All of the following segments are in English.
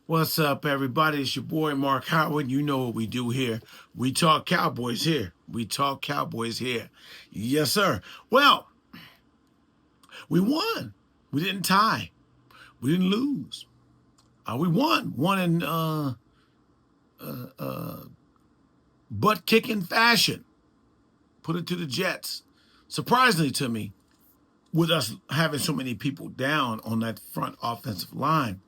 What's up, everybody? It's your boy Mark Howard. You know what we do here. We talk Cowboys here. We talk Cowboys here. Yes, sir. Well, we won. We didn't tie. We didn't lose. We won. Won in butt kicking fashion. Put it to the Jets. Surprisingly to me, with us having so many people down on that front offensive line.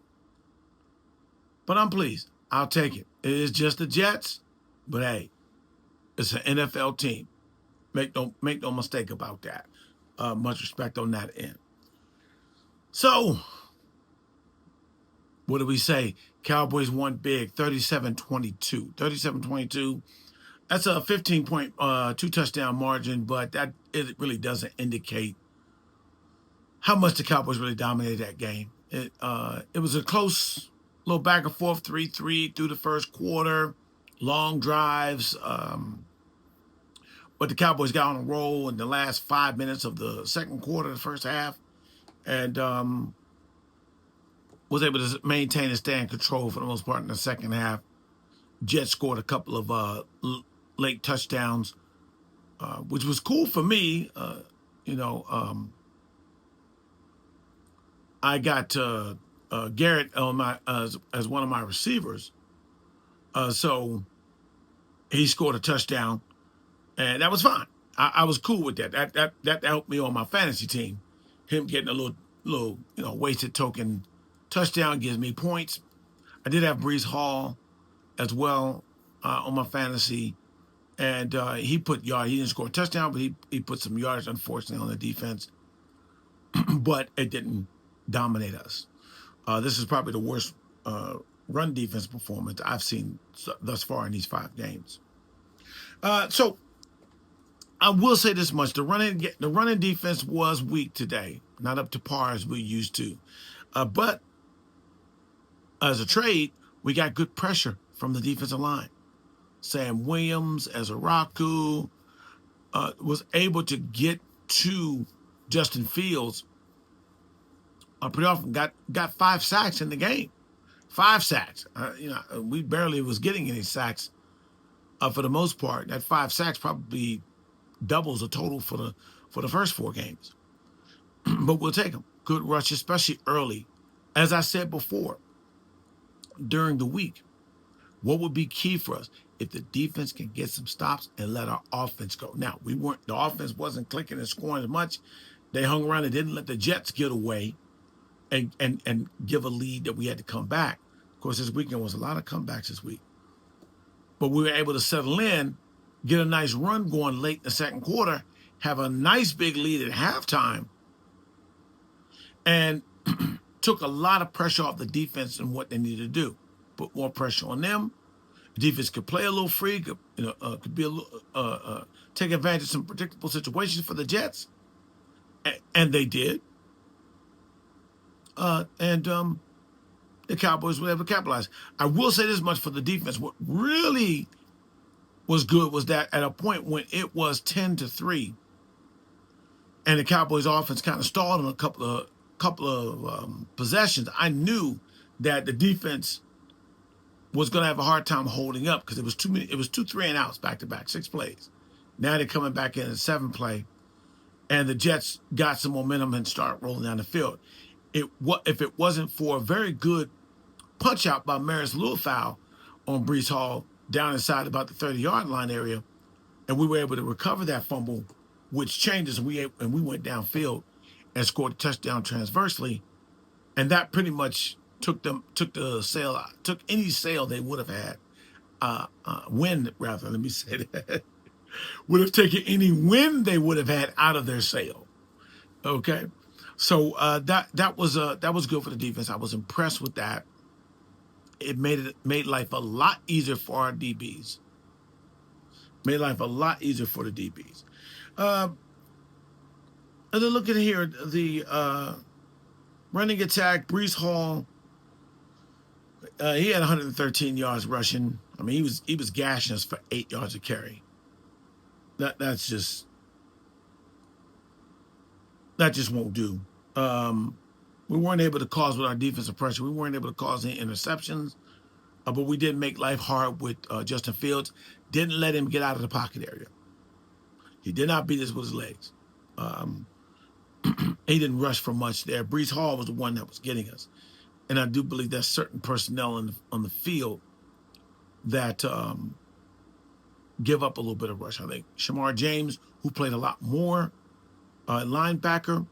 But I'm pleased. I'll take it. It is just the Jets, but hey, it's an NFL team. Make no mistake about that. Much respect on that end. So, what do we say? Cowboys won big, 37-22. 37-22. That's a 15-point two-touchdown margin, but that it really doesn't indicate how much the Cowboys really dominated that game. It was a close little back and forth, 3-3 through the first quarter, long drives. But the Cowboys got on a roll in the last 5 minutes of the second quarter, the first half, and was able to maintain and stay in control for the most part in the second half. Jets scored a couple of late touchdowns, which was cool for me. I got Garrett on my as one of my receivers, so he scored a touchdown, and that was fine. I was cool with that. That helped me on my fantasy team. Him getting a little wasted token touchdown gives me points. I did have Brees Hall as well on my fantasy, and he put yard. He didn't score a touchdown, but he put some yards, unfortunately, on the defense. But it didn't dominate us. This is probably the worst run defense performance I've seen thus far in these 5 games. So I will say this much: the running defense was weak today, not up to par as we used to. But as a trade, we got good pressure from the defensive line. Sam Williams, Ezraku, was able to get to Justin Fields pretty often. Got 5 sacks in the game. 5 sacks. We barely was getting any sacks for the most part. That 5 sacks probably doubles the total for the first 4 games. But we'll take them. Good rush, especially early. As I said before, during the week, what would be key for us if the defense can get some stops and let our offense go. Now, the offense wasn't clicking and scoring as much. They hung around and didn't let the Jets get away and give a lead that we had to come back. Of course, this weekend was a lot of comebacks this week. But we were able to settle in, get a nice run going late in the second quarter, have a nice big lead at halftime, and took a lot of pressure off the defense and what they needed to do. Put more pressure on them. The defense could play a little free, could be a little, take advantage of some predictable situations for the Jets, and they did. And the Cowboys were able to capitalize. I will say this much for the defense: what really was good was that at a point when it was 10-3, and the Cowboys' offense kind of stalled on a couple of possessions, I knew that the defense was going to have a hard time holding up because it was too many. It was 2 3-and-outs back to back, 6 plays. Now they're coming back in at 7 play, and the Jets got some momentum and start rolling down the field. If it wasn't for a very good punch out by Maris Lewis-Fowl on Brees Hall down inside about the 30-yard line area, and we were able to recover that fumble, which changed us, and we went downfield and scored a touchdown transversely, and that pretty much took any sale they would have had, win rather. Let me say that would have taken any win they would have had out of their sale. Okay, so that was good for the defense. I was impressed with that. It made life a lot easier for our DBs. Made life a lot easier for the DBs. And then look at here, the running attack. Brees Hall, he had 113 yards rushing. I mean, he was gashing us for 8 yards a carry. That just won't do. We weren't able to cause with our defensive pressure. We weren't able to cause any interceptions, but we did make life hard with Justin Fields. Didn't let him get out of the pocket area. He did not beat us with his legs. Um, he didn't rush for much there. Brees Hall was the one that was getting us, and I do believe there's certain personnel on the field that give up a little bit of rush. I think Shamar James, who played a lot more linebacker,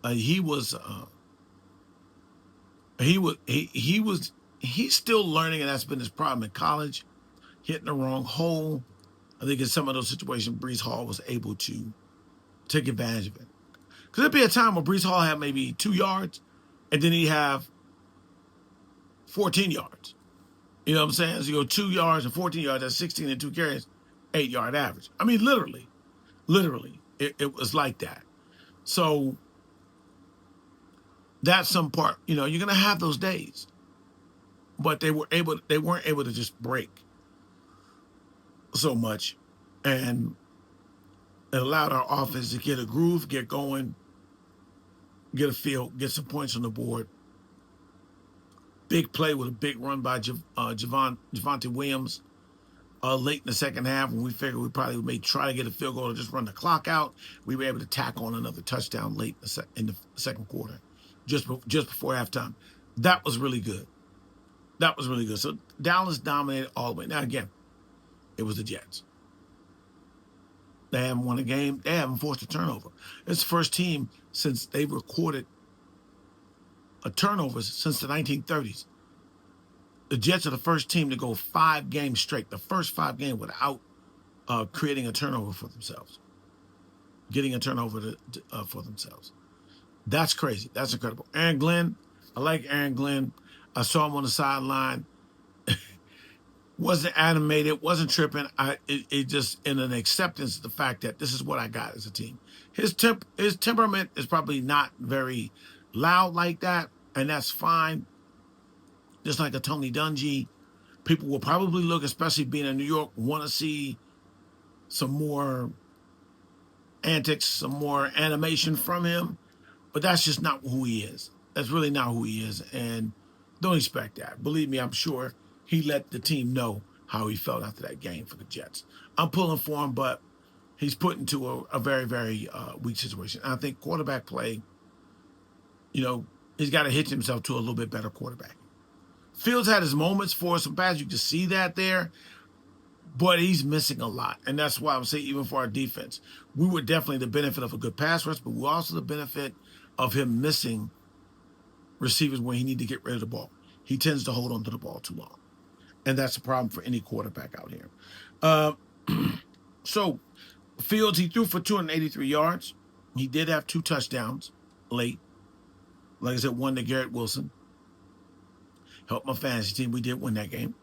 he was he's still learning, and that's been his problem in college, hitting the wrong hole. I think in some of those situations, Brees Hall was able to take advantage of it. Because there'd be a time where Brees Hall had maybe 2 yards, and then he'd have 14 yards. You know what I'm saying? So you go 2 yards and 14 yards, that's 16 and 2 carries, 8-yard average. I mean, literally, it was like that. So that's some part, you're gonna have those days. But they weren't able to just break so much. And it allowed our offense to get a groove, get going, get a feel, get some points on the board. Big play with a big run by Javonte Williams late in the second half when we figured we probably may try to get a field goal or just run the clock out. We were able to tack on another touchdown late in the second quarter, just before halftime. That was really good. That was really good. So Dallas dominated all the way. Now, again, it was the Jets. They haven't won a game. They haven't forced a turnover. It's the first team since they've recorded a turnovers since the 1930s. The Jets are the first team to go 5 games straight, the first 5 games without creating a turnover for themselves, getting a turnover for themselves. That's crazy. That's incredible. Aaron Glenn, I like Aaron Glenn. I saw him on the sideline. Wasn't animated, wasn't tripping. It just in an acceptance of the fact that this is what I got as a team. His temperament is probably not very loud like that, and that's fine. Just like a Tony Dungy, people will probably look, especially being in New York, want to see some more antics, some more animation from him. But that's just not who he is. That's really not who he is, and don't expect that. Believe me, I'm sure he let the team know how he felt after that game for the Jets. I'm pulling for him, but he's put into a very, very weak situation. And I think quarterback play, he's got to hitch himself to a little bit better quarterback. Fields had his moments for some passes. You can see that there, but he's missing a lot. And that's why I'm saying even for our defense, we were definitely the benefit of a good pass rush, but we're also the benefit of him missing receivers when he need to get rid of the ball. He tends to hold on to the ball too long. And that's a problem for any quarterback out here. So Fields, he threw for 283 yards. He did have 2 touchdowns late. Like I said, one to Garrett Wilson. Helped my fantasy team. We did win that game.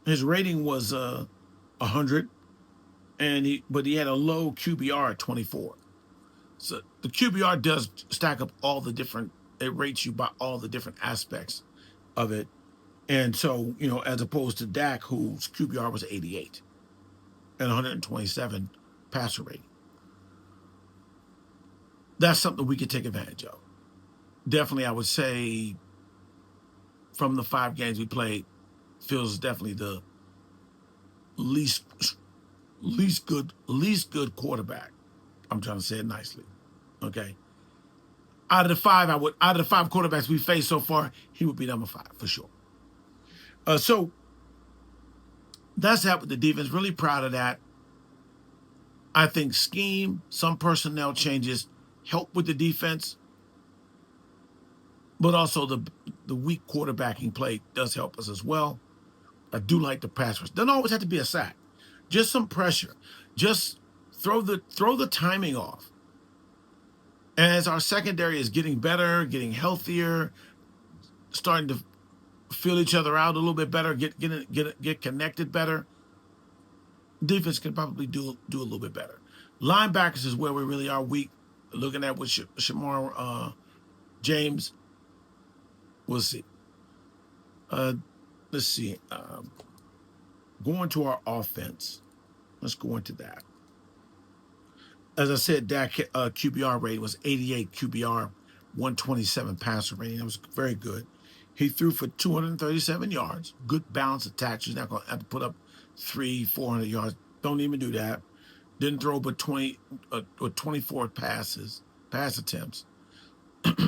His rating was 100, but he had a low QBR at 24. So the QBR does stack up all the different. It rates you by all the different aspects of it, and so as opposed to Dak, whose QBR was 88 and 127 passer rating. That's something we could take advantage of. Definitely, I would say from the 5 games we played, Fields is definitely the least good quarterback. I'm trying to say it nicely. Okay. Out of the 5 quarterbacks we faced so far, he would be number 5 for sure. So that's that with the defense. Really proud of that. I think scheme, some personnel changes help with the defense, but also the weak quarterbacking play does help us as well. I do like the pass rush. Doesn't always have to be a sack. Just some pressure. Just throw the timing off. As our secondary is getting better, getting healthier, starting to feel each other out a little bit better, get connected better, defense can probably do a little bit better. Linebackers is where we really are weak. Looking at what Shamar James, we'll see. Let's see. Going to our offense. Let's go into that. As I said, Dak QBR rating was 88 QBR, 127 passer rating. That was very good. He threw for 237 yards. Good balance attack. He's not going to have to put up 400 yards. Don't even do that. Didn't throw but 24 pass attempts.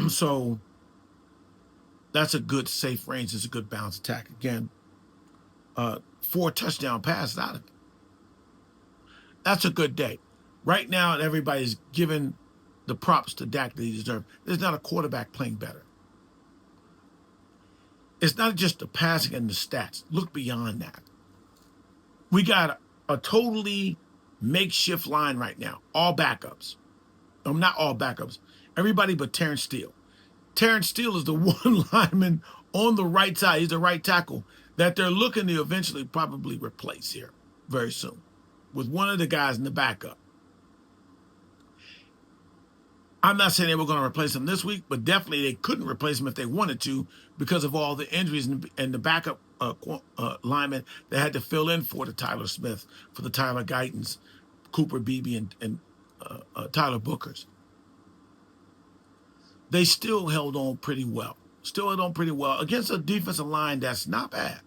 So that's a good safe range. It's a good balance attack. Again, 4 touchdown passes out of it. That's a good day. Right now, everybody's giving the props to Dak that he deserves. There's not a quarterback playing better. It's not just the passing and the stats. Look beyond that. We got a totally makeshift line right now. All backups. Not all backups. Everybody but Terrence Steele. Terrence Steele is the one lineman on the right side. He's the right tackle that they're looking to eventually probably replace here very soon with one of the guys in the backup. I'm not saying they were going to replace him this week, but definitely they couldn't replace him if they wanted to because of all the injuries and the backup linemen that had to fill in for the Tyler Smith, for the Tyler Guytons, Cooper Beebe, and Tyler Bookers. They still held on pretty well. Still held on pretty well against a defensive line that's not bad.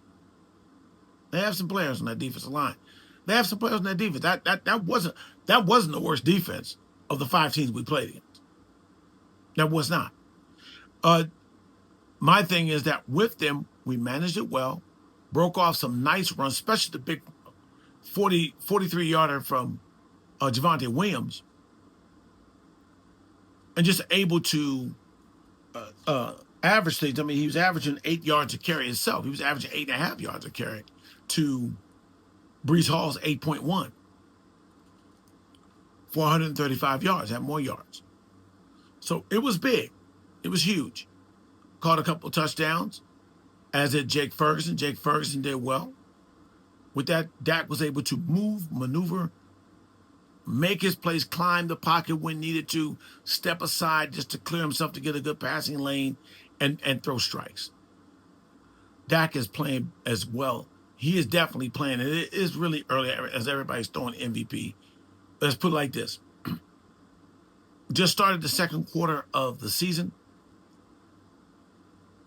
They have some players on that defensive line. They have some players on that defense. That wasn't the worst defense of the 5 teams we played against. That was not. My thing is that with them, we managed it well, broke off some nice runs, especially the big 43-yarder from Javonte Williams, and just able to average things. I mean, he was averaging 8 yards a carry himself. He was averaging 8.5 yards a carry to Breece Hall's 8.1. 435 yards, had more yards. So it was big. It was huge. Caught a couple of touchdowns, as did Jake Ferguson. Jake Ferguson did well. With that, Dak was able to move, maneuver, make his plays, climb the pocket when needed to, step aside just to clear himself to get a good passing lane and throw strikes. Dak is playing as well. He is definitely playing. It is really early as everybody's throwing MVP. Let's put it like this. Just started the second quarter of the season.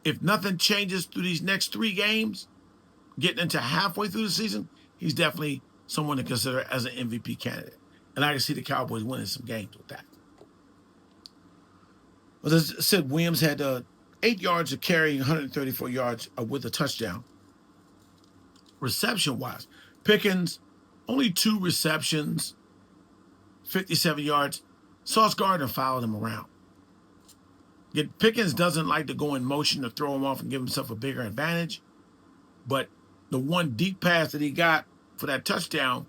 If nothing changes through these next 3 games, getting into halfway through the season, he's definitely someone to consider as an MVP candidate. And I can see the Cowboys winning some games with that. Well, as I said, Williams had 8 yards of carry, 134 yards with a touchdown. Reception-wise, Pickens, only 2 receptions, 57 yards. Sauce Gardner fouled him around. Yet Pickens doesn't like to go in motion to throw him off and give himself a bigger advantage. But the one deep pass that he got for that touchdown,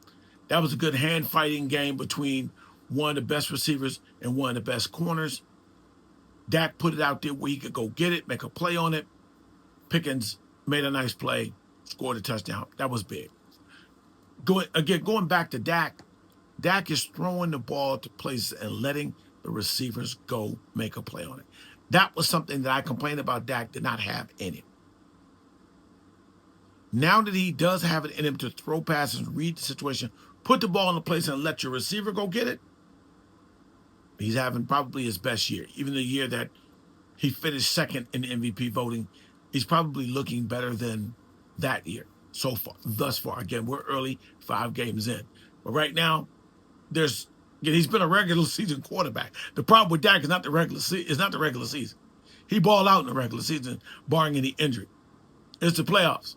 that was a good hand-fighting game between one of the best receivers and one of the best corners. Dak put it out there where he could go get it, make a play on it. Pickens made a nice play, scored a touchdown. That was big. Going back to Dak, Dak is throwing the ball to places and letting the receivers go make a play on it. That was something that I complained about Dak did not have in him. Now that he does have it in him to throw passes, read the situation, put the ball in the place and let your receiver go get it, he's having probably his best year. Even the year that he finished second in the MVP voting, he's probably looking better than that year so far, thus far. Again, we're early, 5 games in. But right now, he's been a regular season quarterback. The problem with Dak is not the regular season. He balled out in the regular season, barring any injury. It's the playoffs.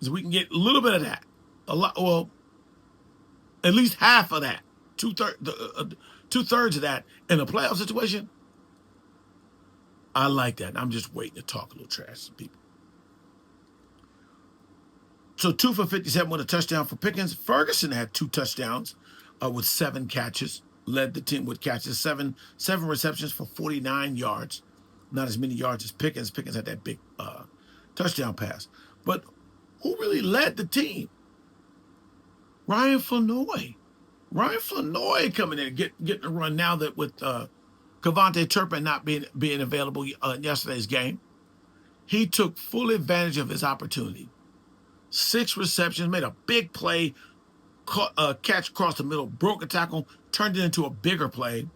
So we can get a little bit of that. At least half of that. Two-thirds of that in a playoff situation. I like that. I'm just waiting to talk a little trash to people. So 2 for 57 with a touchdown for Pickens. Ferguson had 2 touchdowns with 7 catches. Led the team with catches. 7 receptions for 49 yards. Not as many yards as Pickens. Pickens had that big touchdown pass. But who really led the team? Ryan Flanoy. Ryan Flanoy coming in, getting a run now that with Kevontae Turpin not being available in yesterday's game. He took full advantage of his opportunity. 6 receptions, made a big play, caught a catch across the middle, broke a tackle, turned it into a bigger play.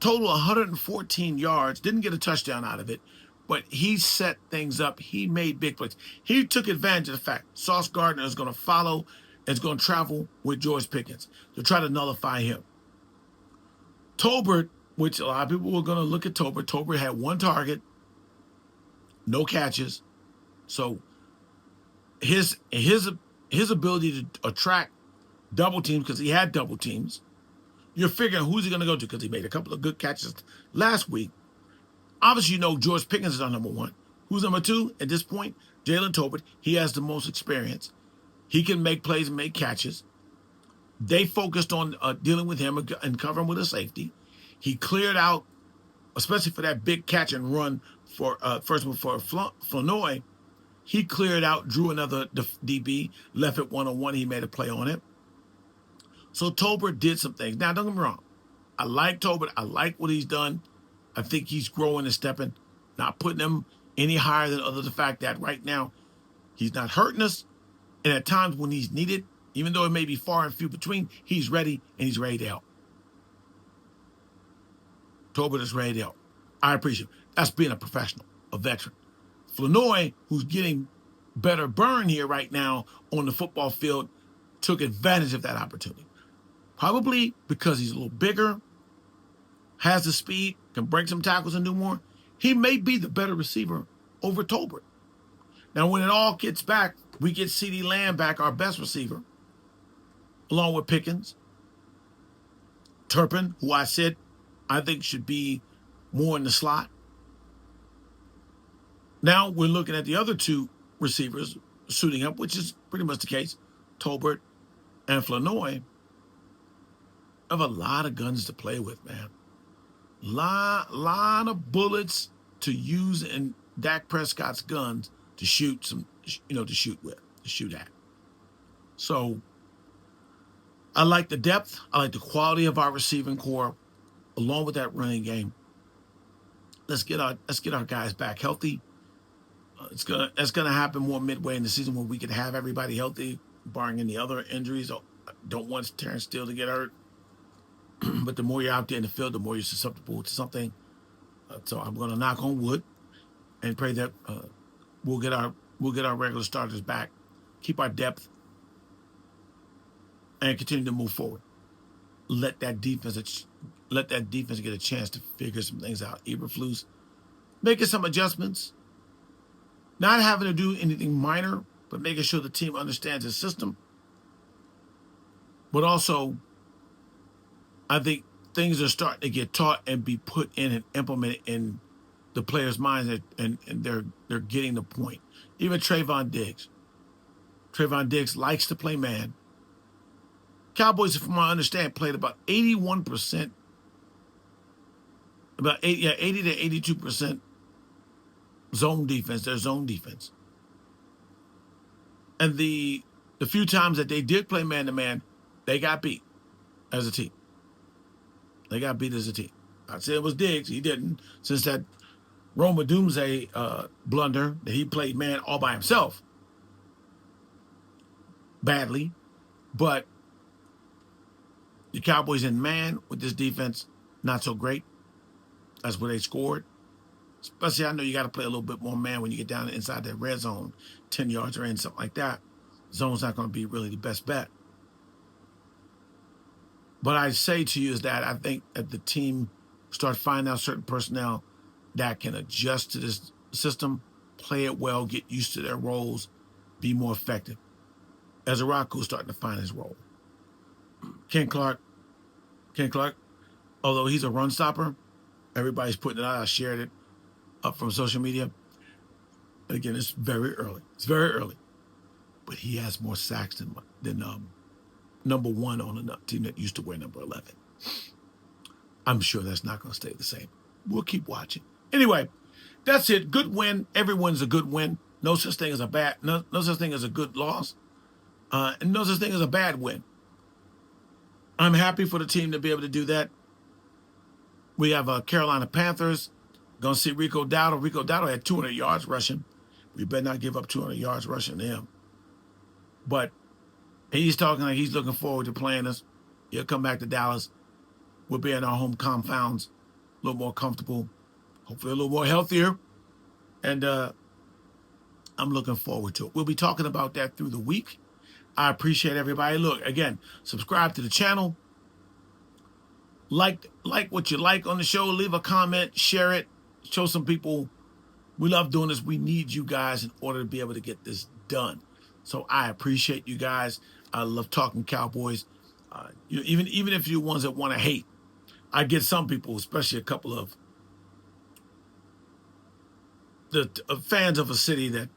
Total 114 yards, didn't get a touchdown out of it, but he set things up. He made big plays. He took advantage of the fact Sauce Gardner is going to follow, is going to travel with George Pickens to try to nullify him. Tolbert, which a lot of people were going to look at Tolbert. Tolbert had one target, no catches. So his ability to attract double teams, because he had double teams, you're figuring who's he going to go to, because he made a couple of good catches last week. Obviously, you know George Pickens is our number one. Who's number two at this point? Jalen Tolbert. He has the most experience. He can make plays and make catches. They focused on dealing with him and covering with a safety. He cleared out, especially for that big catch and run for first one for Flournoy. He cleared out, drew another DB, left it one-on-one. He made a play on it. So Tolbert did some things. Now, don't get me wrong. I like Tolbert. I like what he's done. I think he's growing and stepping. Not putting him any higher than other than the fact that right now he's not hurting us. And at times when he's needed, even though it may be far and few between, he's ready and he's ready to help. Tolbert is ready to help. I appreciate it. That's being a professional, a veteran. Flournoy, who's getting better burn here right now on the football field, took advantage of that opportunity. Probably because he's a little bigger, has the speed, can break some tackles and do more. He may be the better receiver over Tolbert. Now, when it all gets back, we get CeeDee Lamb back, our best receiver, along with Pickens. Turpin, who I said I think should be more in the slot. Now we're looking at the other two receivers suiting up, which is pretty much the case. Tolbert and Flournoy have a lot of guns to play with, man. Lot of bullets to use in Dak Prescott's guns to shoot to shoot at. So I like the depth. I like the quality of our receiving core, along with that running game. Let's get our guys back healthy. It's gonna happen more midway in the season when we can have everybody healthy, barring any other injuries. I don't want Terrence Steele to get hurt. But the more you're out there in the field, the more you're susceptible to something. So I'm going to knock on wood and pray that we'll get our regular starters back, keep our depth, and continue to move forward. Let that defense get a chance to figure some things out. Eberflus making some adjustments, not having to do anything minor, but making sure the team understands the system. But also, I think things are starting to get taught and be put in and implemented in the players' minds, and they're getting the point. Even Trayvon Diggs. Trayvon Diggs likes to play man. Cowboys, from what I understand, played about 81%, about 80 to 82% zone defense, their zone defense. And the few times that they did play man-to-man, they got beat as a team. They got beat as a team. I'd say it was Diggs. He didn't. Since that Roma Doomsday blunder that he played man all by himself badly. But the Cowboys in man with this defense, not so great. That's where they scored. Especially, I know you got to play a little bit more man when you get down inside that red zone, 10 yards or in, something like that. Zone's not going to be really the best bet. But I say to you is that I think that the team starts finding out certain personnel that can adjust to this system, play it well, get used to their roles, be more effective. Ezra Rocco's starting to find his role. Ken Clark, although he's a run stopper, everybody's putting it out. I shared it up from social media. And again, it's very early. But he has more sacks than number one on a team that used to wear number 11. I'm sure that's not going to stay the same. We'll keep watching. Anyway, that's it. Good win. Every win's a good win. No such thing as no such thing as a good loss. And no such thing as a bad win. I'm happy for the team to be able to do that. We have Carolina Panthers. Going to see Rico Dowdle. Rico Dowdle had 200 yards rushing. We better not give up 200 yards rushing to him. But He's talking like he's looking forward to playing us. He'll come back to Dallas. We'll be in our home confounds, a little more comfortable, hopefully a little more healthier. And I'm looking forward to it. We'll be talking about that through the week. I appreciate everybody. Look, again, subscribe to the channel. Like what you like on the show. Leave a comment. Share it. Show some people. We love doing this. We need you guys in order to be able to get this done. So I appreciate you guys. I love talking Cowboys. Even if you're ones that want to hate, I get some people, especially a couple of the fans of a city that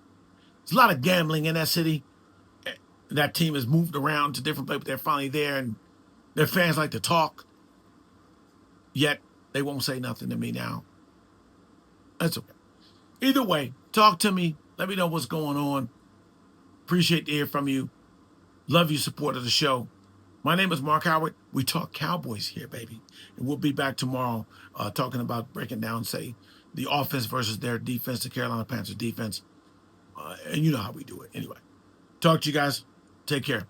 there's a lot of gambling in that city. That team has moved around to different places, but they're finally there, and their fans like to talk. Yet they won't say nothing to me now. That's okay. Either way, talk to me. Let me know what's going on. Appreciate to hear from you. Love your support of the show. My name is Mark Howard. We talk Cowboys here, baby. And we'll be back tomorrow talking about breaking down, say, the offense versus their defense, the Carolina Panthers defense. And you know how we do it. Anyway, talk to you guys. Take care.